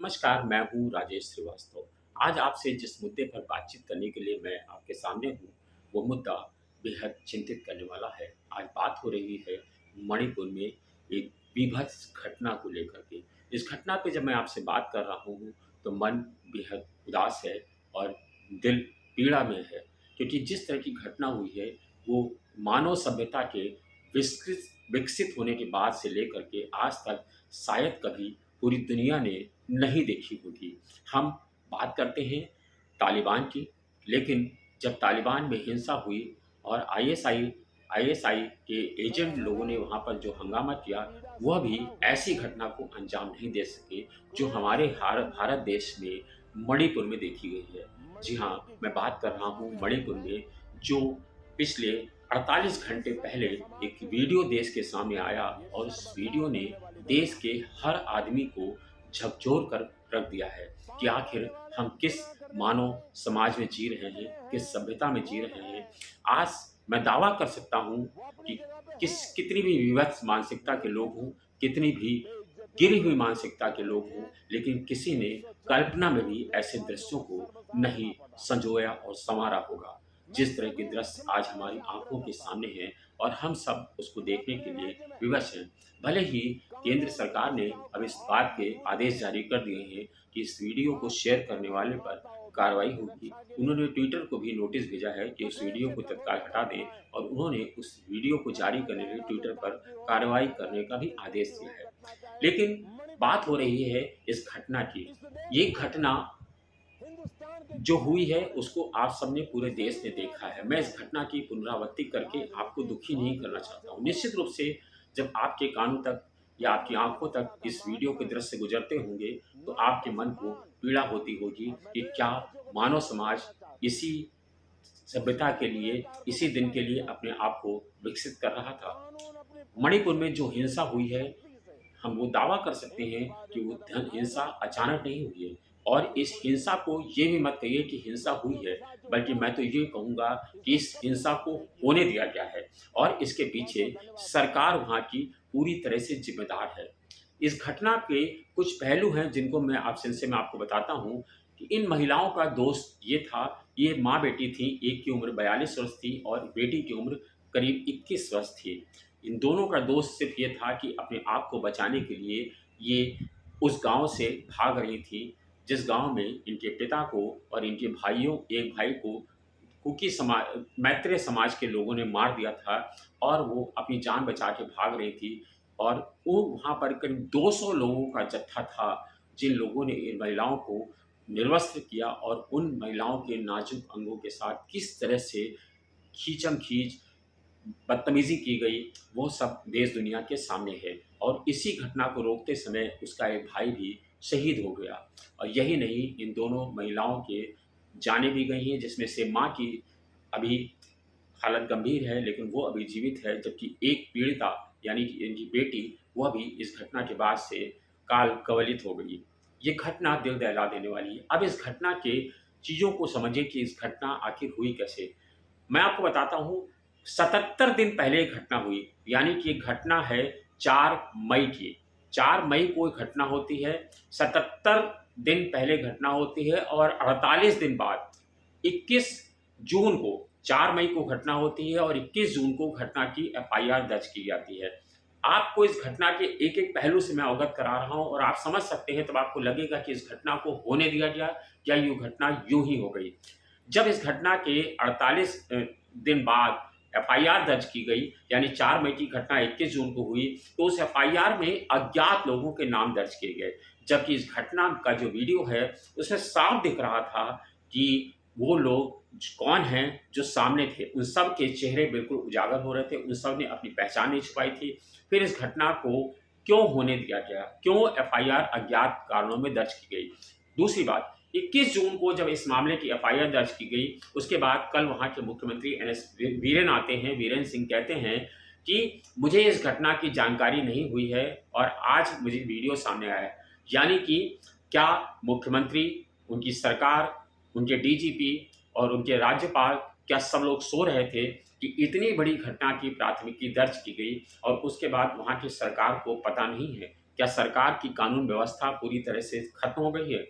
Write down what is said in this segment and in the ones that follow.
नमस्कार, मैं हूँ राजेश श्रीवास्तव। आज आपसे जिस मुद्दे पर बातचीत करने के लिए मैं आपके सामने हूँ, वो मुद्दा बेहद चिंतित करने वाला है। आज बात हो रही है मणिपुर में एक बीभत्स घटना को लेकर के। इस घटना पे जब मैं आपसे बात कर रहा हूँ, तो मन बेहद उदास है और दिल पीड़ा में है, क्योंकि जिस तरह की घटना हुई है, वो मानव सभ्यता के विस्तृत विकसित होने के बाद से लेकर के आज तक शायद कभी पूरी दुनिया ने नहीं देखी होगी। हम बात करते हैं तालिबान की, लेकिन जब तालिबान में हिंसा हुई और आईएसआई के एजेंट लोगों ने वहाँ पर जो हंगामा किया, वह भी ऐसी घटना को अंजाम नहीं दे सके, जो हमारे भारत देश में मणिपुर में देखी गई है। जी हाँ, मैं बात कर रहा हूँ मणिपुर में, जो पिछले 48 घंटे पहले एक वीडियो देश के सामने आया और उस वीडियो ने देश के हर आदमी को झकझोर कर रख दिया है कि आखिर हम किस मानव समाज में जी रहे हैं, किस सभ्यता में जी रहे हैं। आज मैं दावा कर सकता हूँ कि कितनी भी विभत्स मानसिकता के लोग हों, कितनी भी गिरी हुई मानसिकता के लोग हों, लेकिन किसी ने कल्पना में भी ऐसे दृश्यों को नहीं संजोया और संवारा होगा। जिस तरह के दृश्य आज हमारी आंखों के सामने हैं और हम सब उसको देखने के लिए विवश हैं। भले ही केंद्र सरकार ने अब इस बात के आदेश जारी कर दिए हैं कि इस वीडियो को शेयर करने वाले पर कार्रवाई होगी। उन्होंने ट्विटर को भी नोटिस भेजा है कि उस वीडियो को तत्काल हटा दें और उन्होंने उस वीडियो को जारी करने के लिए ट्विटर पर कार्रवाई करने का भी आदेश दिया है। लेकिन बात हो रही है इस घटना की। ये घटना जो हुई है उसको आप सबने पूरे देश ने देखा है। मैं इस घटना की पुनरावृत्ति करके आपको दुखी नहीं करना चाहता हूँ। निश्चित रूप से जब आपके कानों तक या आपकी आँखों तक इस वीडियो के दृश्य गुज़रते होंगे, तो आपके मन को पीड़ा होती होगी कि क्या मानव समाज इसी सभ्यता के लिए, इसी दिन के लिए अपने आप को विकसित कर रहा था। मणिपुर में जो हिंसा हुई है, हम वो दावा कर सकते हैं कि वो हिंसा अचानक नहीं हुई है और इस हिंसा को ये भी मत कहिए कि हिंसा हुई है, बल्कि मैं तो ये कहूँगा कि इस हिंसा को होने दिया गया है और इसके पीछे सरकार वहाँ की पूरी तरह से ज़िम्मेदार है। इस घटना के कुछ पहलू हैं जिनको मैं आपको बताता हूँ कि इन महिलाओं का दोष ये था, ये माँ-बेटी थीं, एक की उम्र 42 वर्ष थी और बेटी की उम्र करीब 21 वर्ष थी। इन दोनों का दोष सिर्फ ये था कि अपने आप को बचाने के लिए ये उस गाँव से भाग रही थी, जिस गाँव में इनके पिता को और इनके भाइयों एक भाई को मैत्रेय समाज के लोगों ने मार दिया था और वो अपनी जान बचा के भाग रही थी और वो वहाँ पर करीब 200 लोगों का जत्था था, जिन लोगों ने इन महिलाओं को निर्वस्त्र किया और उन महिलाओं के नाजुक अंगों के साथ किस तरह से खींचम-खींच बदतमीज़ी की गई, वो सब देश दुनिया के सामने है और इसी घटना को रोकते समय उसका एक भाई भी शहीद हो गया। और यही नहीं, इन दोनों महिलाओं के जानें भी गई हैं, जिसमें से माँ की अभी हालत गंभीर है, लेकिन वो अभी जीवित है, जबकि एक पीड़िता यानी कि इनकी बेटी, वह भी इस घटना के बाद से काल कवलित हो गई। ये घटना दिल दहला देने वाली है। अब इस घटना के चीज़ों को समझिए कि इस घटना आखिर हुई कैसे? मैं आपको बताता हूँ, 77 दिन पहले एक घटना हुई, यानी कि एक घटना है 4 मई की। 4 मई को एक घटना होती है, 77 दिन पहले घटना होती है और 48 दिन बाद 21 जून को 4 मई को घटना होती है और 21 जून को घटना की एफआईआर दर्ज की जाती है। आपको इस घटना के एक-एक पहलू से मैं अवगत करा रहा हूँ और आप समझ सकते हैं, तब आपको लगेगा कि इस घटना को होने दिया गया या ये घटना यूँ ही हो गई। जब इस घटना के 48 दिन बाद एफआईआर दर्ज की गई, यानी 4 मई की घटना 21 जून को हुई, तो उस एफआईआर में अज्ञात लोगों के नाम दर्ज किए गए। जबकि इस घटना का जो वीडियो है, उसमें साफ दिख रहा था कि वो लोग कौन हैं जो सामने थे। उन सब के चेहरे बिल्कुल उजागर हो रहे थे, उन सब ने अपनी पहचान नहीं छुपाई थी। फिर इस घटना को क्यों होने दिया गया? क्यों एफआईआर अज्ञात कारणों में दर्ज की गई? दूसरी बात, 21 जून को जब इस मामले की एफआईआर दर्ज की गई, उसके बाद कल वहाँ के मुख्यमंत्री एनएस वीरेन आते हैं, वीरेन सिंह कहते हैं कि मुझे इस घटना की जानकारी नहीं हुई है और आज मुझे वीडियो सामने आया है। यानी कि क्या मुख्यमंत्री, उनकी सरकार, उनके डीजीपी और उनके राज्यपाल, क्या सब लोग सो रहे थे कि इतनी बड़ी घटना की प्राथमिकी दर्ज की गई और उसके बाद वहाँ की सरकार को पता नहीं है क्या सरकार की कानून व्यवस्था पूरी तरह से खत्म हो गई है?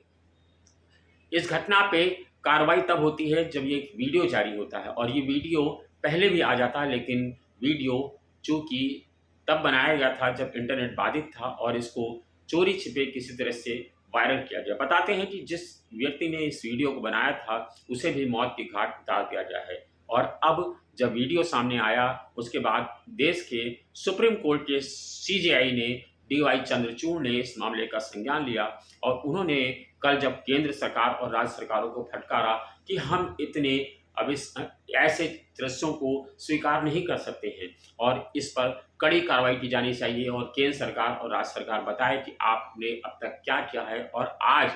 इस घटना पे कार्रवाई तब होती है जब ये एक वीडियो जारी होता है, और ये वीडियो पहले भी आ जाता है, लेकिन वीडियो चूंकि तब बनाया गया था जब इंटरनेट बाधित था और इसको चोरी छिपे किसी तरह से वायरल किया गया। बताते हैं कि जिस व्यक्ति ने इस वीडियो को बनाया था उसे भी मौत की घाट उतार दिया गया है। और अब जब वीडियो सामने आया उसके बाद देश के सुप्रीम कोर्ट के सीजेआई ने, डीवाई चंद्रचूड़ ने इस मामले का संज्ञान लिया, और उन्होंने कल जब केंद्र सरकार और राज्य सरकारों को फटकारा कि हम इतने अब इस ऐसे दृश्यों को स्वीकार नहीं कर सकते हैं और इस पर कड़ी कार्रवाई की जानी चाहिए, और केंद्र सरकार और राज्य सरकार बताए कि आपने अब तक क्या किया है, और आज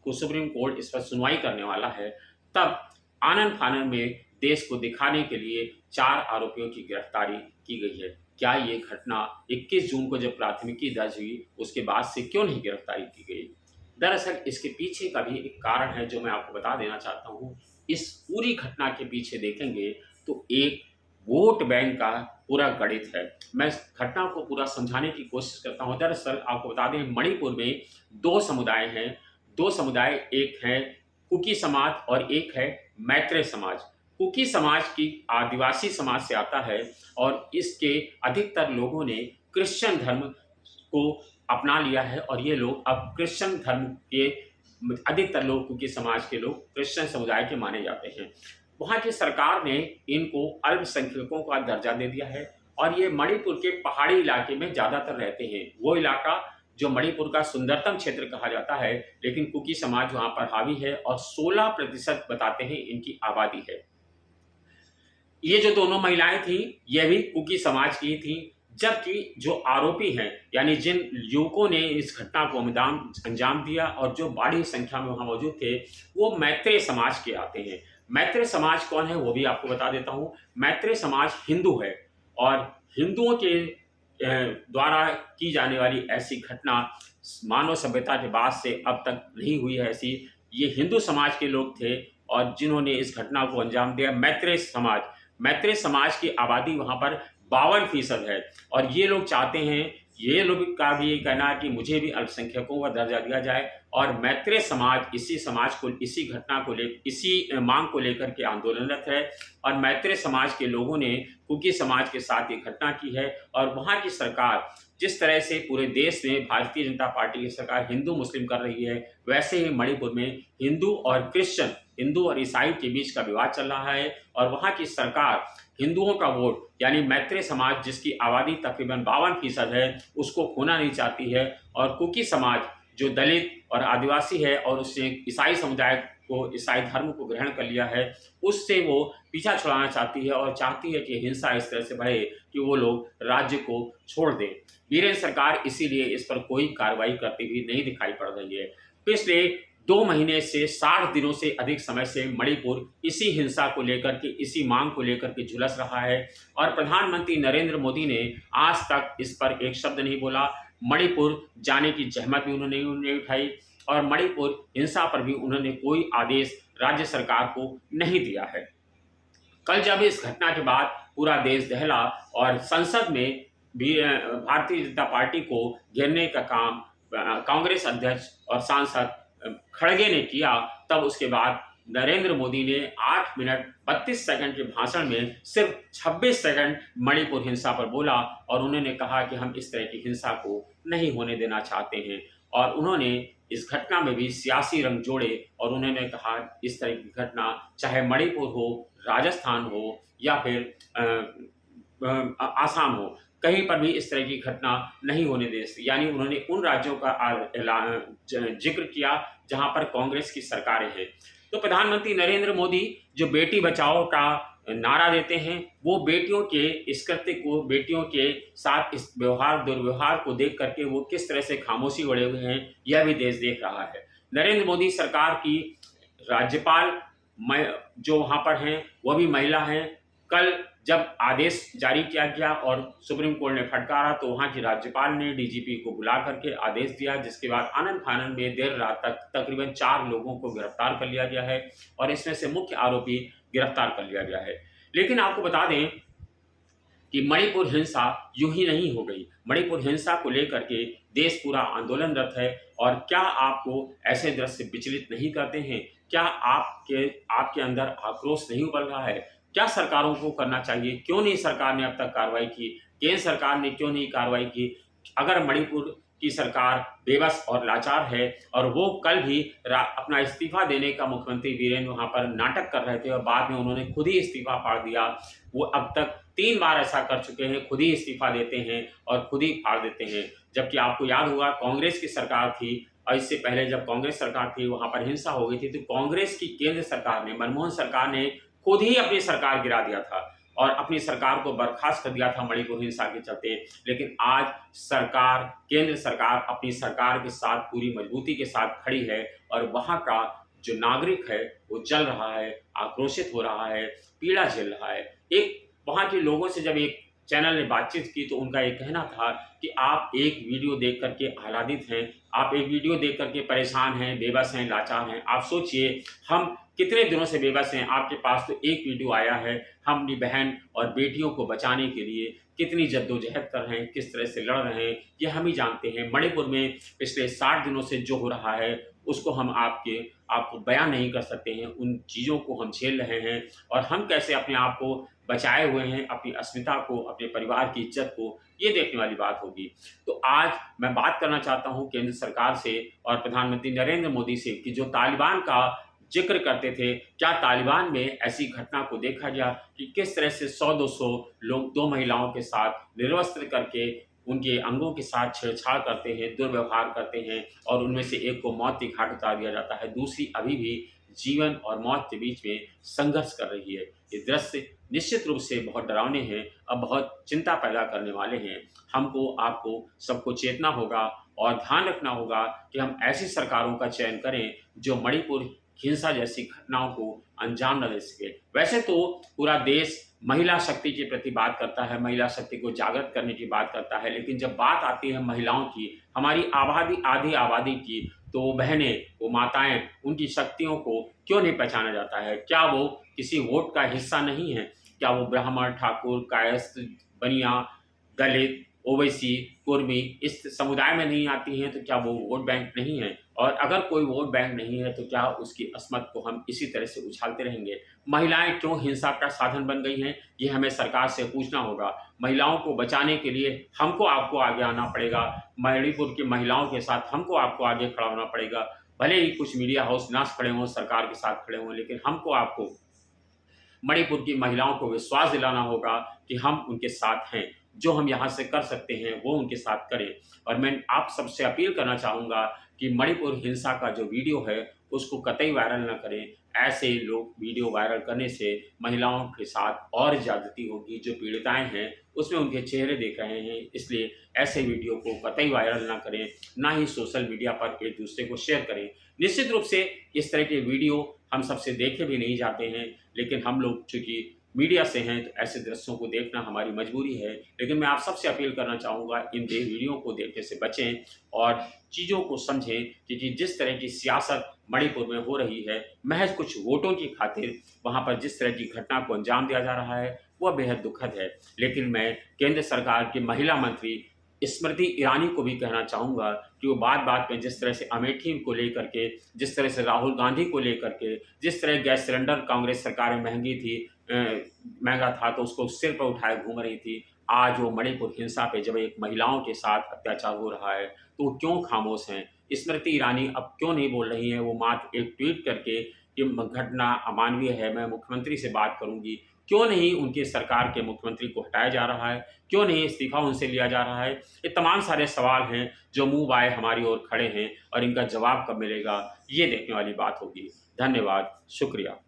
को सुप्रीम कोर्ट इस पर सुनवाई करने वाला है। तब आनन फानन में देश को दिखाने के लिए 4 आरोपियों की गिरफ्तारी की गई है। क्या ये घटना 21 जून को जब प्राथमिकी दर्ज हुई उसके बाद से क्यों नहीं गिरफ्तारी की गई? दरअसल इसके पीछे का भी एक कारण है जो मैं आपको बता देना चाहता हूँ। इस पूरी घटना के पीछे देखेंगे तो एक वोट बैंक का पूरा गणित है। मैं इस घटना को पूरा समझाने की कोशिश करता हूँ। दरअसल आपको बता दें, मणिपुर में 2 समुदाय हैं। 2 समुदाय, एक है कुकी समाज और एक है मैत्रेय समाज। कुकी समाज की आदिवासी समाज से आता है और इसके अधिकतर लोगों ने क्रिश्चियन धर्म को अपना लिया है, और ये लोग अब क्रिश्चियन धर्म के अधिकतर लोग, कुकी समाज के लोग क्रिश्चियन समुदाय के माने जाते हैं। वहाँ की सरकार ने इनको अल्पसंख्यकों का दर्जा दे दिया है, और ये मणिपुर के पहाड़ी इलाके में ज़्यादातर रहते हैं। वो इलाका जो मणिपुर का सुंदरतम क्षेत्र कहा जाता है, लेकिन कुकी समाज वहाँ पर हावी है और 16% बताते हैं इनकी आबादी है। ये जो दोनों महिलाएं थीं, ये भी कुकी समाज की थीं, जबकि जो आरोपी हैं, यानी जिन युवकों ने इस घटना को अंजाम दिया और जो बड़ी संख्या में वहां मौजूद थे, वो मैत्रेय समाज के आते हैं। मैत्रेय समाज कौन है वो भी आपको बता देता हूं। मैत्रेय समाज हिंदू है, और हिंदुओं के द्वारा की जाने वाली ऐसी घटना मानव सभ्यता के बाद से अब तक नहीं हुई है ऐसी। ये हिंदू समाज के लोग थे और जिन्होंने इस घटना को अंजाम दिया। मैत्रेय समाज की आबादी वहाँ पर 52% है, और ये लोग चाहते हैं, ये लोग का भी ये कहना है कि मुझे भी अल्पसंख्यकों का दर्जा दिया जाए, और मैत्रेय समाज इसी घटना को इसी मांग को लेकर के आंदोलनरत है। और मैत्रेय समाज के लोगों ने कुकी समाज के साथ ये घटना की है, और वहाँ की सरकार जिस तरह से पूरे देश में भारतीय जनता पार्टी की सरकार हिंदू मुस्लिम कर रही है, वैसे ही मणिपुर में हिंदू और क्रिश्चियन, हिंदू और ईसाई के बीच का विवाद चल रहा है, और वहाँ की सरकार हिंदुओं का वोट, यानी मैत्रेय समाज जिसकी आबादी तकरीबन 52% है, उसको खोना नहीं चाहती है, और कुकी समाज जो दलित और आदिवासी है और उससे ईसाई समुदाय को, ईसाई धर्म को ग्रहण कर लिया है, उससे वो पीछा छुड़ाना चाहती है और चाहती है कि हिंसा इस तरह से बढ़े कि वो लोग राज्य को छोड़ दें। वीरेंद्र सरकार इसीलिए इस पर कोई कार्रवाई करती हुई नहीं दिखाई पड़ रही है। पिछले 2 महीने से 60 दिनों से अधिक समय से मणिपुर इसी हिंसा को लेकर के, इसी मांग को लेकर के झुलस रहा है, और प्रधानमंत्री नरेंद्र मोदी ने आज तक इस पर एक शब्द नहीं बोला। मणिपुर जाने की जहमत भी उन्होंने नहीं उठाई, और मणिपुर हिंसा पर भी उन्होंने कोई आदेश राज्य सरकार को नहीं दिया है। कल जब इस घटना के बाद पूरा देश दहला और संसद में भी भारतीय जनता पार्टी को घेरने का काम कांग्रेस अध्यक्ष और सांसद खड़गे ने किया, तब उसके बाद नरेंद्र मोदी ने 8 मिनट 32 सेकंड के भाषण में सिर्फ 26 सेकंड मणिपुर हिंसा पर बोला, और उन्होंने कहा कि हम इस तरह की हिंसा को नहीं होने देना चाहते हैं। और उन्होंने इस घटना में भी सियासी रंग जोड़े, और उन्होंने कहा इस तरह की घटना चाहे मणिपुर हो, राजस्थान हो या फिर आसाम हो, कहीं पर भी इस तरह की घटना नहीं होने दे सकती। यानी उन्होंने उन राज्यों का जिक्र किया जहां पर कांग्रेस की सरकारें हैं। तो प्रधानमंत्री नरेंद्र मोदी जो बेटी बचाओ का नारा देते हैं, वो बेटियों के इस कृत्य को, बेटियों के साथ इस दुर्व्यवहार को देख करके वो किस तरह से खामोशी ओढ़े हुए हैं, यह भी देश देख रहा है। नरेंद्र मोदी सरकार की राज्यपाल जो वहाँ पर हैं वह भी महिला हैं। कल जब आदेश जारी किया गया और सुप्रीम कोर्ट ने फटकारा, तो वहाँ की राज्यपाल ने डीजीपी को बुला करके आदेश दिया, जिसके बाद आनन फानन में देर रात तक तकरीबन 4 लोगों को गिरफ्तार कर लिया गया है, और इसमें से मुख्य आरोपी गिरफ्तार कर लिया गया है। लेकिन आपको बता दें कि मणिपुर हिंसा यूं ही नहीं हो गई। मणिपुर हिंसा को लेकर के देश पूरा आंदोलनरत है। और क्या आपको ऐसे दृश्य विचलित नहीं करते हैं? क्या आपके आपके अंदर आक्रोश नहीं उबल रहा है? क्या सरकारों को करना चाहिए? क्यों नहीं सरकार ने अब तक कार्रवाई की? केंद्र सरकार ने क्यों नहीं कार्रवाई की? अगर मणिपुर की सरकार बेबस और लाचार है, और वो कल भी अपना इस्तीफा देने का मुख्यमंत्री वीरेंद्र वहां पर नाटक कर रहे थे और बाद में उन्होंने खुद ही इस्तीफा फाड़ दिया। वो अब तक 3 बार ऐसा कर चुके हैं, खुद ही इस्तीफा देते हैं और खुद ही फाड़ देते हैं। जबकि आपको याद होगा कांग्रेस की सरकार थी, और इससे पहले जब कांग्रेस सरकार थी वहां पर हिंसा हो गई थी, तो कांग्रेस की केंद्र सरकार ने, मनमोहन सरकार ने खुद ही अपनी सरकार गिरा दिया था और अपनी सरकार को बर्खास्त कर दिया था मणिपुर हिंसा के चलते। लेकिन आज सरकार, केंद्र सरकार अपनी सरकार के साथ पूरी मजबूती के साथ खड़ी है, और वहां का जो नागरिक है वो जल रहा है, आक्रोशित हो रहा है, पीड़ा झेल रहा है। एक वहां के लोगों से जब एक चैनल ने बातचीत की तो उनका एक कहना था कि आप एक वीडियो देख करके आह्लादित हैं, आप एक वीडियो देख करके परेशान हैं, बेबस हैं, लाचार हैं। आप सोचिए हम कितने दिनों से बेबस हैं। आपके पास तो एक वीडियो आया है, हम अपनी बहन और बेटियों को बचाने के लिए कितनी जद्दोजहद कर रहे हैं, किस तरह से लड़ रहे हैं, ये हम ही जानते हैं। मणिपुर में पिछले 60 दिनों से जो हो रहा है उसको हम आपको बयान नहीं कर सकते हैं। उन चीज़ों को हम झेल रहे हैं, और हम कैसे अपने आप को बचाए हुए हैं, अपनी अस्मिता को, अपने परिवार की इज्जत को, ये देखने वाली बात होगी। तो आज मैं बात करना चाहता हूँ केंद्र सरकार से और प्रधानमंत्री नरेंद्र मोदी से कि जो तालिबान का जिक्र करते थे, क्या तालिबान में ऐसी घटना को देखा गया कि किस तरह से 100-200 लोग 2 महिलाओं के साथ निर्वस्त्र करके उनके अंगों के साथ छेड़छाड़ करते हैं, दुर्व्यवहार करते हैं, और उनमें से एक को मौत के घाट उतार दिया जाता है, दूसरी अभी भी जीवन और मौत के बीच में संघर्ष कर रही है। ये दृश्य निश्चित रूप से बहुत डरावने हैं और बहुत चिंता पैदा करने वाले हैं। हमको, आपको सबको चेतना होगा और ध्यान रखना होगा कि हम ऐसी सरकारों का चयन करें जो मणिपुर हिंसा जैसी घटनाओं को अंजाम न दे सके। वैसे तो पूरा देश महिला शक्ति के प्रति बात करता है, महिला शक्ति को जागृत करने की बात करता है, लेकिन जब बात आती है महिलाओं की, हमारी आधी आबादी की, तो वो बहनें, वो माताएं, उनकी शक्तियों को क्यों नहीं पहचाना जाता है? क्या वो किसी वोट का हिस्सा नहीं है? क्या वो ब्राह्मण, ठाकुर, कायस्थ, बनिया, दलित, ओवैसी, कुर्मी इस समुदाय में नहीं आती हैं, तो क्या वो वोट बैंक नहीं है? और अगर कोई वोट बैंक नहीं है तो क्या उसकी अस्मत को हम इसी तरह से उछालते रहेंगे? महिलाएं क्यों हिंसा का साधन बन गई हैं, ये हमें सरकार से पूछना होगा। महिलाओं को बचाने के लिए हमको, आपको आगे आना पड़ेगा। मणिपुर की महिलाओं के साथ हमको, आपको आगे खड़ा होना पड़ेगा। भले ही कुछ मीडिया हाउस ना खड़े हों, सरकार के साथ खड़े हों, लेकिन हमको, आपको मणिपुर की महिलाओं को विश्वास दिलाना होगा कि हम उनके साथ हैं। जो हम यहाँ से कर सकते हैं वो उनके साथ करें। और मैं आप सबसे अपील करना चाहूँगा कि मणिपुर हिंसा का जो वीडियो है उसको कतई वायरल न करें। ऐसे लोग वीडियो वायरल करने से महिलाओं के साथ और ज़्यादती होगी। जो पीड़िताएं हैं उसमें उनके चेहरे देख रहे हैं, इसलिए ऐसे वीडियो को कतई वायरल ना करें, ना ही सोशल मीडिया पर एक दूसरे को शेयर करें। निश्चित रूप से इस तरह के वीडियो हम सबसे देखे भी नहीं जाते हैं, लेकिन हम लोग चूँकि मीडिया से हैं तो ऐसे दृश्यों को देखना हमारी मजबूरी है। लेकिन मैं आप सबसे अपील करना चाहूँगा, इन वीडियो को देखने से बचें और चीज़ों को समझें, क्योंकि जिस तरह की सियासत मणिपुर में हो रही है, महज कुछ वोटों की खातिर वहाँ पर जिस तरह की घटना को अंजाम दिया जा रहा है वह बेहद दुखद है। लेकिन मैं केंद्र सरकार की महिला मंत्री स्मृति ईरानी को भी कहना चाहूँगा कि वो बात-बात में जिस तरह से अमेठी को लेकर के, जिस तरह से राहुल गांधी को लेकर के, जिस तरह गैस सिलेंडर कांग्रेस सरकार में महंगा था तो उसको सिर पर उठाए घूम रही थी, आज वो मणिपुर हिंसा पे जब एक महिलाओं के साथ अत्याचार हो रहा है तो वो क्यों खामोश हैं? स्मृति ईरानी अब क्यों नहीं बोल रही हैं? वो मात्र एक ट्वीट करके कि घटना अमानवीय है, मैं मुख्यमंत्री से बात करूँगी। क्यों नहीं उनकी सरकार के मुख्यमंत्री को हटाया जा रहा है? क्यों नहीं इस्तीफा उनसे लिया जा रहा है? ये तमाम सारे सवाल हैं जो मुँह बाए हमारी ओर खड़े हैं, और इनका जवाब कब मिलेगा ये देखने वाली बात होगी। धन्यवाद, शुक्रिया।